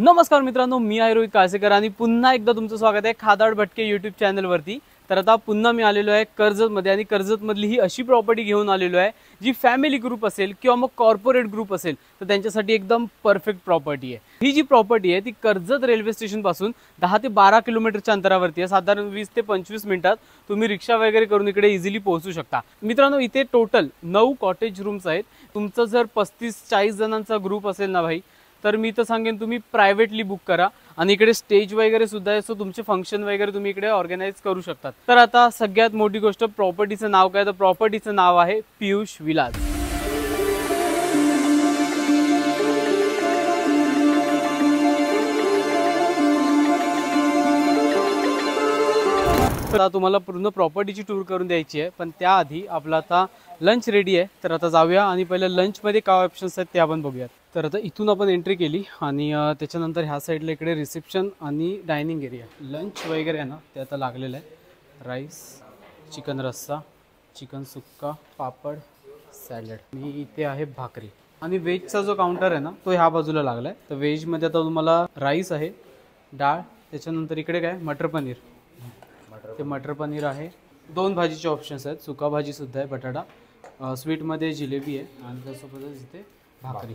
नमस्कार मित्रांनो, मी आहे रोहित काळसेकर आणि पुन्हा एकदा तुमचं स्वागत आहे खादाड भटके यूट्यूब चॅनलवरती। तर आता पुन्हा मी आलेलो आहे कर्जतमध्ये आणि कर्जतमधली ही अशी प्रॉपर्टी घेऊन आलेलो आहे जी फॅमिली ग्रुप असेल किंवा मग कॉर्पोरेट ग्रुप असेल तर त्यांच्यासाठी एकदम परफेक्ट प्रॉपर्टी आहे। ही जी प्रॉपर्टी आहे ती कर्जत रेल्वे स्टेशन पासून 10 ते 12 किलोमीटरच्या अंतरावरती आहे। साधारण 20 ते 25 मिनिटात तुम्ही रिक्षा वगैरे करून इकडे इझिली पोहोचू शकता। मित्रांनो, इथे टोटल 9 कॉटेज रूम्स आहेत। तुमचं जर 35-40 जणांचा ग्रुप असेल ना भाई, तर मी तर सांगेन तुम्ही प्रायव्हेटली बुक करा आणि इकडे स्टेज वगैरे सुद्धा आहे, सो तुमचे फंक्शन वगैरे तुम्ही इकडे ऑर्गनाइज करू शकतात। तर आता सगळ्यात मोठी गोष्ट, प्रॉपर्टीचं नाव काय? तर प्रॉपर्टीचं नाव आहे पीयूष विलास। आता तुम्हाला पूर्ण प्रॉपर्टीची टूर करून द्यायची आहे, पण त्याआधी आपला आता लंच रेडी आहे। तर आता जाऊया आणि पहिले लंचमध्ये काय ऑप्शन्स आहेत ते आपण बघूयात। तर आता इथून आपण एंट्री केली आणि त्याच्यानंतर ह्या साईडला इकडे रिसेप्शन आणि डायनिंग एरिया, लंच वगैरे आहे ना ते आता लागलेलं आहे। राईस, चिकन रस्सा, चिकन सुक्का, पापड, सॅलड आणि इथे आहे भाकरी। आणि व्हेजचा जो काउंटर आहे ना तो ह्या बाजूला लागला आहे। तर व्हेजमध्ये आता तुम्हाला राईस आहे, डाळ, त्याच्यानंतर इकडे काय मटर पनीर, ते मटर पनीर आहे। 2 भाजीचे ऑप्शन्स आहेत, सुका भाजी सुद्धा आहे, बटाटा, स्वीटमध्ये जिलेबी आहे आणि त्यासोबतच इथे भाकरी।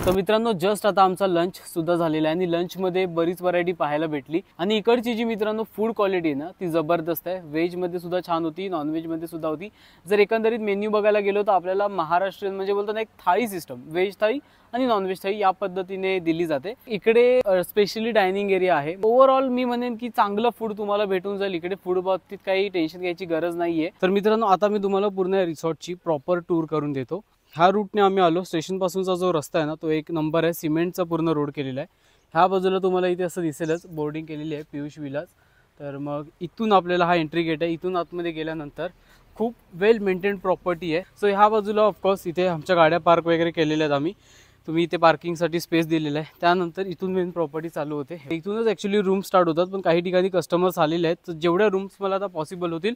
तर मित्रांनो, जस्ट आता आमचा लंच सुद्धा झालेला आहे आणि लंचमध्ये बरीच व्हरायटी पाहायला भेटली आणि इकडची जी मित्रांनो फूड क्वालिटी आहे ना ती जबरदस्त आहे। व्हेजमध्ये सुद्धा छान होती, नॉनव्हेजमध्ये सुद्धा होती। जर एकंदरीत मेन्यू बघायला गेलो तर आपल्याला महाराष्ट्रीयन म्हणजे बोलतो ना एक थाळी सिस्टम, व्हेज थाळी आणि नॉनव्हेज थाळी या पद्धतीने दिली जाते। इकडे स्पेशली डायनिंग एरिया आहे। ओव्हरऑल मी म्हणेन की चांगलं फूड तुम्हाला भेटून जाईल इकडे, फूड बाबतीत काही टेन्शन घ्यायची गरज नाहीये। तर मित्रांनो, आता मी तुम्हाला पूर्ण रिसॉर्टची प्रॉपर टूर करून देतो। ह्या रूटने आम्ही आलो, स्टेशन पासूनचा जो रस्ता आहे ना तो 1 नंबर आहे, सिमेंटचा पूर्ण रोड केलेला आहे। ह्या बाजूला तुम्हाला इथे असं दिसेलच बोर्डिंग केलेली आहे पीयूष विलास। तर मग इथून आपल्याला हा एंट्री गेट आहे। इथून आतमध्ये गेल्यानंतर खूप वेल मेंटेन प्रॉपर्टी आहे। सो ह्या बाजूला ऑफकोर्स इथे आमच्या गाड्या पार्क वगैरे केलेल्या आहेत आम्ही, तुम्ही इथे पार्किंगसाठी स्पेस दिलेला आहे। त्यानंतर इथून मेन प्रॉपर्टी चालू होते, इथूनच ॲक्च्युली रूम स्टार्ट होतात, पण काही ठिकाणी कस्टमर्स आलेले आहेत। तर जेवढ्या रूम्स मला आता पॉसिबल होतील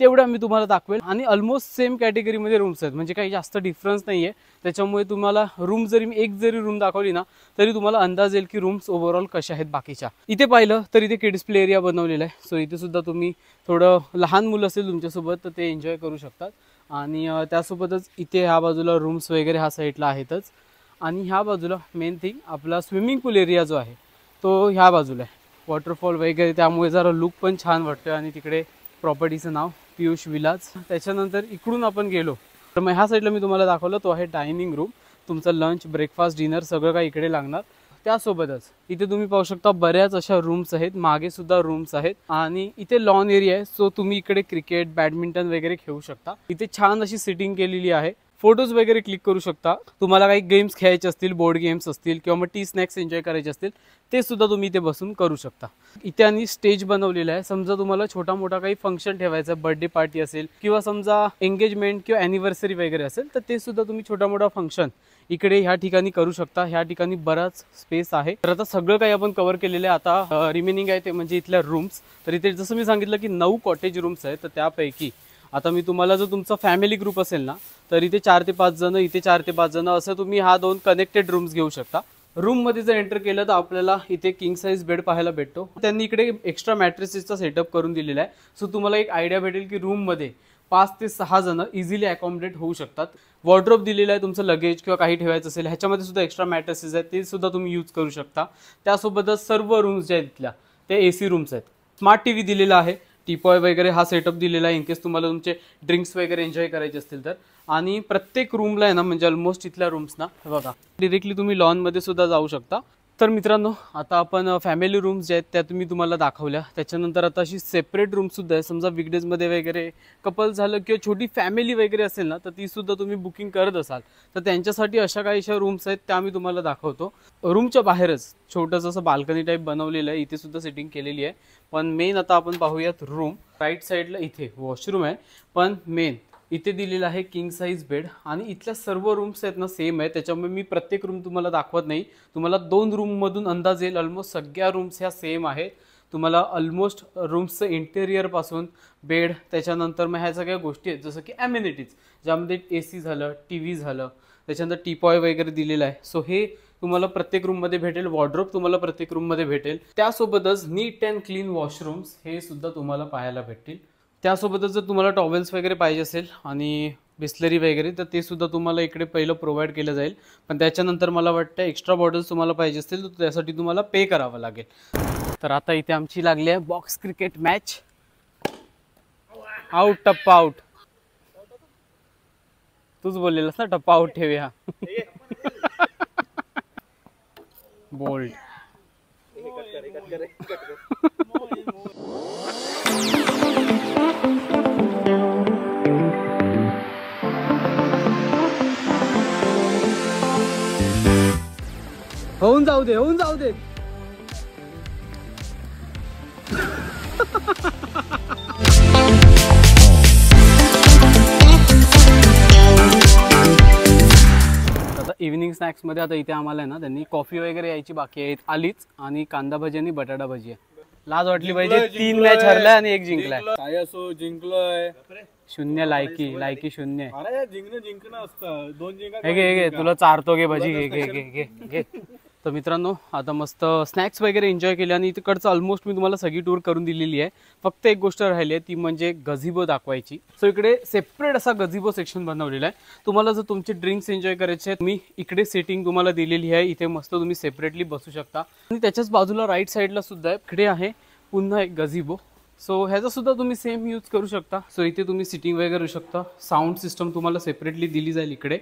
तेवढ्या मी तुम्हाला दाखवेल आणि ऑलमोस्ट सेम कॅटेगरीमध्ये रूम्स आहेत, म्हणजे काही जास्त डिफरन्स नाही आहे। त्याच्यामुळे तुम्हाला रूम जरी मी एक जरी रूम दाखवली ना तरी तुम्हाला अंदाज येईल की रूम्स ओव्हरऑल कशा आहेत बाकीच्या। इथे पाहिलं तर इथे किड्स प्ले एरिया बनवलेला आहे, सो इथे सुद्धा तुम्ही थोडं लहान मुलं असेल तुमच्यासोबत तर ते एन्जॉय करू शकतात। आणि त्यासोबतच इथे ह्या बाजूला रूम्स वगैरे ह्या साईडला आहेतच। आणि ह्या बाजूला मेन थिंग आपला स्विमिंग पूल एरिया जो आहे तो ह्या बाजूला आहे, वॉटरफॉल वगैरे, त्यामुळे जरा लुक पण छान वाटतो। आणि तिकडे प्रॉपर्टीचं नाव पीयूष विलास। त्याच्यानंतर इकडून आपण गेलो तर मग ह्या साईडला मी तुम्हाला दाखवलं तो आहे डायनिंग रूम, तुमचं लंच, ब्रेकफास्ट, डिनर सगळं काही इकडे लागणार। त्यासोबतच इथे तुम्ही पाहू शकता बऱ्याच अशा रूम्स आहेत, मागे सुद्धा रूम्स आहेत आणि इथे लॉन एरिया आहे, सो तुम्ही इकडे क्रिकेट, बॅडमिंटन वगैरे खेळू शकता। इथे छान अशी सिटिंग केलेली आहे, फोटोज वगैरे क्लिक करू शकता। तुम्हाला काही गेम्स खेळायचे असतील, बोर्ड गेम्स असतील किंवा मग टी स्नॅक्स एन्जॉय करायचे असतील ते सुद्धा तुम्ही इथे बसून करू शकता। इथे आणि स्टेज बनवलेला आहे, समजा तुम्हाला छोटा मोठा काही फंक्शन ठेवायचा, बर्थडे पार्टी असेल किंवा समजा एंगेजमेंट किंवा ॲनिव्हर्सरी वगैरे असेल तर ते सुद्धा तुम्ही छोटा मोठा फंक्शन इकडे ह्या ठिकाणी करू शकता। ह्या ठिकाणी बराच स्पेस आहे। तर आता सगळं काही आपण कव्हर केलेलं आहे। आता रिमेनिंग आहे ते म्हणजे इथल्या रूम्स। तर इथे जसं मी सांगितलं की 9 कॉटेज रूम्स आहेत, तर त्यापैकी आता मी तुम्हाला जर तुमचा फॅमिली ग्रुप असेल ना तर इथे 4 ते 5 जण, इथे 4 ते 5 जण असं तुम्ही हा 2 कनेक्टेड रूम्स घेऊ शकता। रूममध्ये जर एंटर केलं तर आपल्याला इथे किंग साईज बेड पाहायला भेटतो। त्यांनी इकडे एक्स्ट्रा मॅट्रेसेसचा सेटअप करून दिलेला आहे, सो तुम्हाला एक आयडिया भेटेल की रूममध्ये 5 ते 6 जण इझिली अकॉमोडेट होऊ शकतात। वॉर्डरोब दिलेला आहे, तुमचं लगेज किंवा काही ठेवायचं असेल ह्याच्यामध्ये सुद्धा एक्स्ट्रा मॅट्रेसेस आहेत, ते सुद्धा तुम्ही यूज करू शकता। त्यासोबतच सर्व रूम्स जे आहेत तिथल्या ते AC रूम्स आहेत। स्मार्ट TV दिलेला आहे, टीपॉय वगैरे हा सेटअप दिलेला आहे इन केस तुम्हाला तुमचे ड्रिंक्स वगैरे एन्जॉय करायचे असतील तर। आणि प्रत्येक रूमला आहे ना, म्हणजे ऑलमोस्ट इथल्या रूम्सना बघा डिरेक्टली तुम्ही लॉनमध्ये सुद्धा जाऊ शकता। तर मित्रांनो, आता आपण फॅमिली रूम्स जे आहेत त्या तुम्ही तुम्हाला दाखवल्या, त्याच्यानंतर आता अशी सेपरेट रूमसुद्धा आहे। समजा वीकडेजमध्ये वगैरे कपल झालं किंवा छोटी फॅमिली वगैरे असेल ना तर ती सुद्धा तुम्ही बुकिंग करत असाल तर त्यांच्यासाठी अशा काहीशा रूम्स आहेत त्या मी तुम्हाला दाखवतो। रूमच्या बाहेरच छोटंसं असं बाल्कनी टाईप बनवलेलं आहे, इथे सुद्धा सिटिंग केलेली आहे। पण मेन आता आपण पाहूयात रूम। राईट साईडला इथे वॉशरूम आहे, पण मेन इथे दिलेला आहे किंग साईज बेड। आणि इथल्या सर्व रूम्स आहेत ना सेम आहे, त्याच्यामुळे मी प्रत्येक रूम तुम्हाला दाखवत नाही, तुम्हाला 2 रूममधून अंदाज येईल। ऑलमोस्ट सगळ्या रूम्स ह्या सेम आहेत। तुम्हाला ऑलमोस्ट रूम्सचं इंटेरियरपासून बेड, त्याच्यानंतर मग ह्या सगळ्या गोष्टी आहेत जसं की ॲम्युनिटीज, ज्यामध्ये AC झालं, TV झालं, त्याच्यानंतर टीपॉय वगैरे दिलेला आहे। सो हे तुम्हाला प्रत्येक रूममध्ये भेटेल, वॉर्डरोब तुम्हाला प्रत्येक रूममध्ये भेटेल, त्यासोबतच नीट अँड क्लीन वॉशरूम्स हे सुद्धा तुम्हाला पाहायला भेटतील. त्यासोबतच जर तुम्हाला टॉवेल्स वगैरे पाहिजे असेल आणि बिस्लरी वगैरे तर ते सुद्धा तुम्हाला इकडे पहिलं प्रोव्हाइड केलं जाईल. पण त्याच्यानंतर मला वाटतं एक्स्ट्रा बॉटल्स तुम्हाला पाहिजे असतील तर त्यासाठी तुम्हाला पे करावं लागेल. तर आता इथे आमची लागली आहे बॉक्स क्रिकेट मॅच. आउट, टप्पा आउट. तूच बोललेलास ना टप्पा आउट ठेवूया. बोल्ड. होऊन जाऊ दे, होऊन जाऊ दे. आता इव्हिनिंग स्नॅक्समध्ये आता इथे आम्हाला आहे ना त्यांनी कॉफी वगैरे यायची बाकी आहे, आलीच. आणि कांदा भजी आणि बटाटा भजी आहे. लाज वाटली पाहिजे, 3 मॅच हरलाय आणि 1 जिंकलाय. काय असो जिंकलोय, 0 लायकी 0. अरे जिंकणं असतं. 2 जिंका घे तुला चारतो, घे भजी, घे. तर मित्रांनो आता मस्त स्नॅक्स वगैरे एन्जॉय केले आणि तिकडचं ऑलमोस्ट मी तुम्हाला सगळी टूर करून दिलेली आहे. फक्त एक गोष्ट राहिली आहे ती म्हणजे गझिबो दाखवायची. सो इकडे सेपरेट असा गझिबो सेक्शन बनवलेला आहे. तुम्हाला जर तुमचे ड्रिंक्स एन्जॉय करायचे आहेत, मी इकडे सेटिंग तुम्हाला दिलेली आहे. इथे मस्त तुम्ही सेपरेटली बसू शकता. आणि त्याच्याच बाजूला राईट साईडला सुद्धा इकडे आहे पुन्हा एक गझिबो. सो ह्याचा सुद्धा तुम्ही सेम यूज करू शकता. सो इथे तुम्ही सिटिंग वगैरे करू शकता. साऊंड सिस्टम तुम्हाला सेपरेटली दिली जाईल इकडे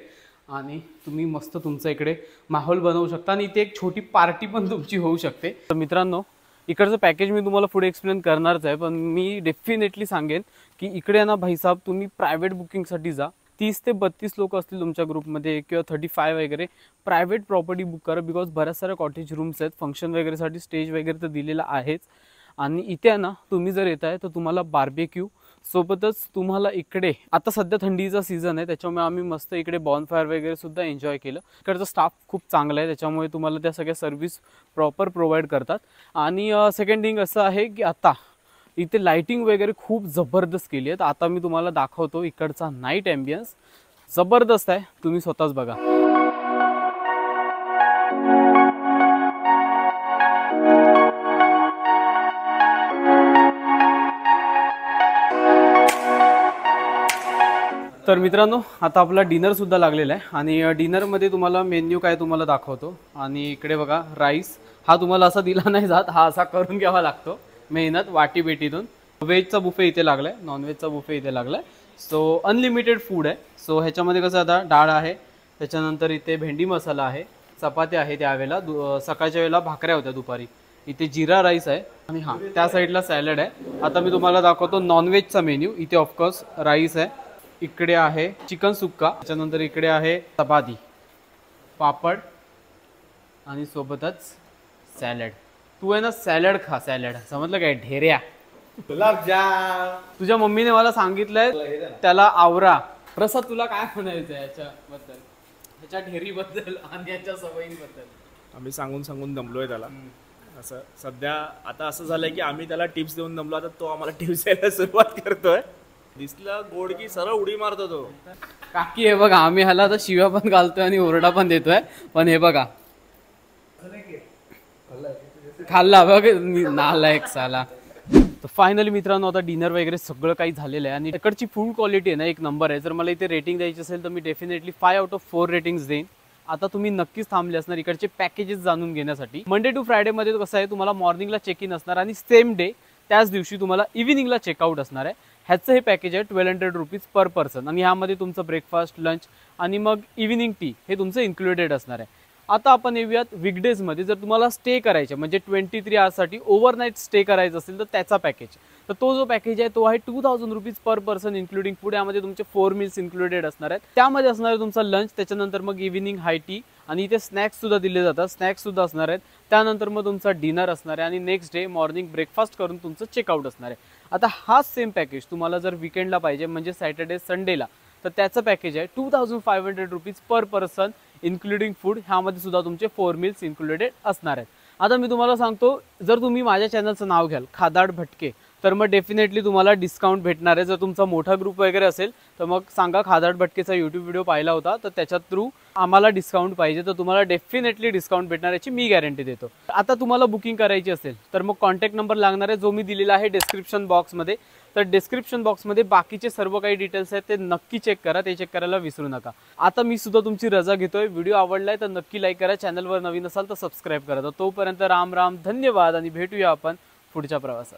आणि तुम्ही मस्त तुमचा इकडे माहोल बनवू शकता आणि इथे एक छोटी पार्टी पण तुमची होऊ शकते. तर मित्रांनो इकडचं पॅकेज मी तुम्हाला पुढे एक्सप्लेन करणारच आहे, पण मी डेफिनेटली सांगेन की इकडे ना भाईसाहेब तुम्ही प्रायव्हेट बुकिंगसाठी जा. 30 ते 32 लोक असतील तुमच्या ग्रुपमध्ये किंवा 35 वगैरे प्रायव्हेट प्रॉपर्टी बुक करा. बिकॉज बऱ्याच साऱ्या कॉटेज रूम्स आहेत, फंक्शन वगैरेसाठी स्टेज वगैरे तर दिलेला आहेच. आणि इथे ना तुम्ही जर येत आहे तर तुम्हाला बार्बेक्यू सोबतच तुम्हाला इकडे आता सध्या थंडीचा सीझन आहे त्याच्यामुळे आम्ही मस्त इकडे बॉनफायर वगैरे सुद्धा एन्जॉय केलं. इकडचा स्टाफ खूप चांगला आहे त्याच्यामुळे तुम्हाला त्या सगळ्या सर्व्हिस प्रॉपर प्रोव्हाइड करतात. आणि सेकंड थिंग असं आहे की आता इथे लाइटिंग वगैरे खूप जबरदस्त केली आहे. आता मी तुम्हाला दाखवतो इकडचा नाईट ॲम्बियन्स जबरदस्त आहे, तुम्ही स्वतःच बघा. तर मित्रांनो आता आपला डिनर सुद्धा लागलेला आहे आणि डिनरमध्ये तुम्हाला मेन्यू काय तुम्हाला दाखवतो. आणि इकडे बघा राईस हा तुम्हाला असा दिला नाही जात, हा असा करून घ्यावा लागतो मेहनत वाटी बेटीतून. व्हेजचा बुफे इथे लागलाय, नॉनव्हेजचा बुफे इथे लागलाय. सो अनलिमिटेड फूड आहे. सो ह्याच्यामध्ये कसं आता डाळ आहे, त्याच्यानंतर इथे भेंडी मसाला आहे, चपात्या आहे, त्यावेळेला सकाळच्या वेळेला भाकऱ्या होत्या दुपारी. इथे जिरा राईस आहे आणि हां त्या साईडला सॅलड आहे. आता मी तुम्हाला दाखवतो नॉनव्हेजचा मेन्यू. इथे ऑफकोर्स राईस आहे, इकडे आहे चिकन सुक्का, त्याच्यानंतर इकडे आहे चपाती, पापड आणि सोबतच सॅलड. तू आहे ना सॅलड खा, सॅलड समजलं काय, ढेऱ्या. तुझ्या मम्मीने मला सांगितलंय त्याला आवरा. प्रसाद तुला काय म्हणायचं याच्याबद्दल, ह्याच्या ढेरीबद्दल आणि याच्या सवयींबद्दल? आम्ही सांगून दमलोय त्याला. असं सध्या आता असं झालंय की आम्ही त्याला टिप्स देऊन दमलो, आता तो आम्हाला टिप्स द्यायला सुरुवात करतोय. दिसला गोड की सरळ उडी मारतो तो. काकी हे बघा आम्ही ह्याला आता शिव्या पण घालतोय आणि ओरडा पण देतोय, पण हे बघा खाल्ला बघ नालायक साला. तर फायनली मित्रांनो आता डिनर वगैरे सगळं काही झालेलं आहे आणि इकडची फूड क्वालिटी आहे ना एक नंबर आहे. जर मला इथे रेटिंग द्यायची असेल तर मी डेफिनेटली 5 आउट ऑफ 4 रेटिंग्स देईन. आता तुम्ही नक्कीच थांबले असणार इकडचे पॅकेजेस जाणून घेण्यासाठी. मंडे टू फ्रायडेमध्ये कसं आहे तुम्हाला मॉर्निंगला चेक इन असणार आणि सेम डे त्याच दिवशी तुम्हाला इव्हिनिंगला चेकआउट असणार आहे. ह्याचं हे पॅकेज आहे 1200 रुपीज पर पर्सन आणि ह्यामध्ये तुमचं ब्रेकफास्ट, लंच आणि मग इव्हिनिंग टी हे तुमचं इन्क्लुडेड असणार आहे. आता आपण येऊयात वीकडेजमध्ये. जर तुम्हाला स्टे करायचे म्हणजे 23 आवर्ससाठी ओव्हरनाईट स्टे करायचं असेल तर त्याचा पॅकेज. तर तो जो पॅकेज आहे तो आहे 2000 rupees per person including food. यामध्ये तुमचे 4 मील्स इन्क्लुडेड असणार आहेत. त्यामध्ये असणार आहे तुमचा लंच, त्याच्यानंतर मग इव्हिनिंग हाय टी आणि इथे स्नॅक्स सुद्धा दिले जातात, स्नॅक्स सुद्धा असणार आहेत. त्यानंतर मग तुमचा डिनर असणार आहे आणि नेक्स्ट डे मॉर्निंग ब्रेकफास्ट करून तुमचं चेकआउट असणार आहे. आता हाच सेम पॅकेज तुम्हाला जर वीकेंडला पाहिजे म्हणजे सॅटर्डे संडेला तर त्याचं पॅकेज आहे 2500 rupees per person including food. ह्यामध्ये सुद्धा तुमचे 4 मील्स इन्क्लुडेड असणार आहेत. आता मी तुम्हाला सांगतो जर तुम्ही माझ्या चॅनलचं नाव घ्याल खादाड भटके तर मग डेफिनेटली तुम्हाला डिस्काउंट भेटणार आहे. जर तुमचा मोठा ग्रुप वगैरे असेल तर मग सांगा खादाड भटकेचा यूट्यूब व्हिडिओ पाहिला होता तर त्याच्या थ्रू आम्हाला डिस्काउंट पाहिजे, तर तुम्हाला डेफिनेटली डिस्काउंट भेटणार याची मी गॅरंटी देतो. आता तुम्हाला बुकिंग करायची असेल तर मग कॉन्टॅक्ट नंबर लागणार आहे जो मी दिलेला आहे डिस्क्रिप्शन बॉक्समध्ये. तर डिस्क्रिप्शन बॉक्समध्ये बाकीचे सर्व काही डिटेल्स आहेत ते नक्की चेक करा, ते चेक करायला विसरू नका. आता मी सुद्धा तुमची रजा घेतोय. व्हिडिओ आवडलाय तर नक्की लाईक करा, चॅनलवर नवीन असाल तर सबस्क्राईब करा. तर तोपर्यंत राम राम, धन्यवाद आणि भेटूया आपण पुढच्या प्रवासात.